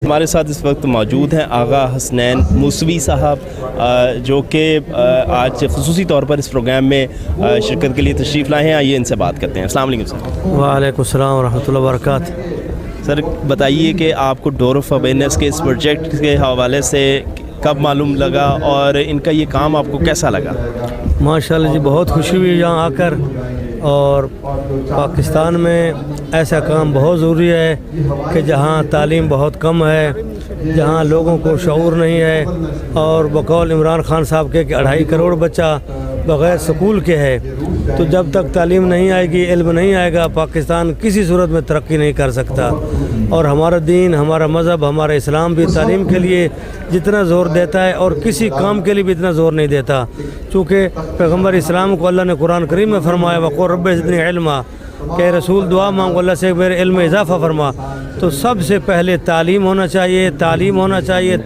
ہمارے ساتھ اس وقت موجود ہیں آغا حسنین موسوی صاحب، جو کہ آج خصوصی طور پر اس پروگرام میں شرکت کے لیے تشریف لائے ہیں. آئیے ان سے بات کرتے ہیں. السلام علیکم سر. وعلیکم السلام ورحمۃ اللہ وبرکاتہ. سر بتائیے کہ آپ کو ڈور آف اویئرنیس کے اس پروجیکٹ کے حوالے سے کب معلوم لگا اور ان کا یہ کام آپ کو کیسا لگا؟ ماشاءاللہ جی، بہت خوشی ہوئی یہاں آ کر. اور پاکستان میں ایسا کام بہت ضروری ہے کہ جہاں تعلیم بہت کم ہے، جہاں لوگوں کو شعور نہیں ہے، اور بقول عمران خان صاحب کے کہ 2.5 کروڑ بچہ بغیر سکول کے ہے. تو جب تک تعلیم نہیں آئے گی، علم نہیں آئے گا، پاکستان کسی صورت میں ترقی نہیں کر سکتا. اور ہمارا دین، ہمارا مذہب، ہمارا اسلام بھی تعلیم کے لیے جتنا زور دیتا ہے اور کسی کام کے لیے بھی اتنا زور نہیں دیتا. چونکہ پیغمبر اسلام کو اللہ نے قرآن کریم میں فرمایا وَقُلْ رَبِّ زِدْنِی عِلْمًا، کہ رسول دعا مانگو اللہ سے میرے علم میں اضافہ فرما. تو سب سے پہلے تعلیم ہونا چاہیے، تعلیم ہونا چاہیے.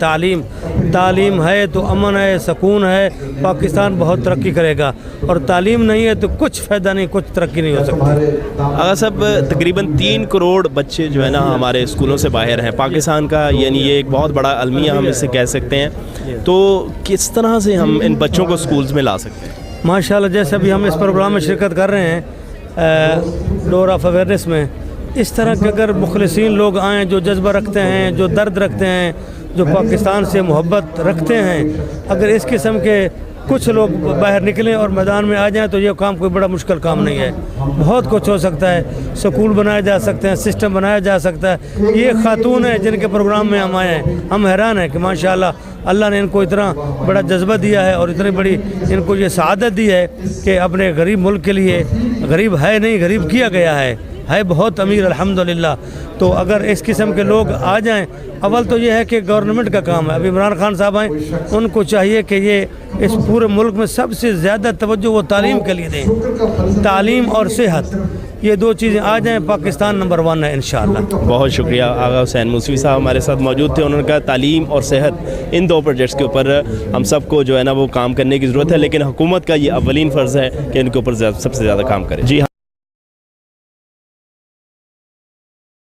تعلیم ہے تو امن ہے، سکون ہے، پاکستان بہت ترقی کرے گا. اور تعلیم نہیں ہے تو کچھ فائدہ نہیں، کچھ ترقی نہیں ہو سکتی. آغا صاحب، تقریباً 3 کروڑ بچے جو ہے نا ہمارے اسکولوں سے باہر ہیں پاکستان کا، یعنی یہ ایک بہت بڑا المیہ ہم اسے کہہ سکتے ہیں. تو کس طرح سے ہم ان بچوں کو اسکولز میں لا سکتے ہیں؟ ماشاءاللہ جیسے ابھی ہم اس پروگرام میں شرکت کر رہے ہیں ڈور آف اویئرنیس میں، اس طرح کے اگر مخلصین لوگ آئیں جو جذبہ رکھتے ہیں، جو درد رکھتے ہیں، جو پاکستان سے محبت رکھتے ہیں، اگر اس قسم کے کچھ لوگ باہر نکلیں اور میدان میں آ جائیں تو یہ کام کوئی بڑا مشکل کام نہیں ہے. بہت کچھ ہو سکتا ہے، سکول بنائے جا سکتے ہیں، سسٹم بنایا جا سکتا ہے. یہ خاتون ہیں جن کے پروگرام میں ہم آئے ہیں، ہم حیران ہیں کہ ماشاءاللہ اللہ نے ان کو اتنا بڑا جذبہ دیا ہے اور اتنی بڑی ان کو یہ سعادت دی ہے کہ اپنے غریب ملک کے لیے، غریب ہے نہیں غریب کیا گیا ہے بہت امیر الحمدللہ. تو اگر اس قسم کے لوگ آ جائیں، اول تو یہ ہے کہ گورنمنٹ کا کام ہے. ابھی عمران خان صاحب آئیں، ان کو چاہیے کہ یہ اس پورے ملک میں سب سے زیادہ توجہ وہ تعلیم کے لیے دیں. تعلیم اور صحت، یہ 2 چیزیں آ جائیں، پاکستان نمبر 1 ہے انشاءاللہ. بہت شکریہ. آغا حسین موسوی صاحب ہمارے ساتھ موجود تھے. انہوں نے کہا تعلیم اور صحت، ان 2 پروجیکٹس کے اوپر ہم سب کو جو ہے نا وہ کام کرنے کی ضرورت ہے، لیکن حکومت کا یہ اولین فرض ہے کہ ان کے اوپر سب سے زیادہ کام کرے. جی ہاں.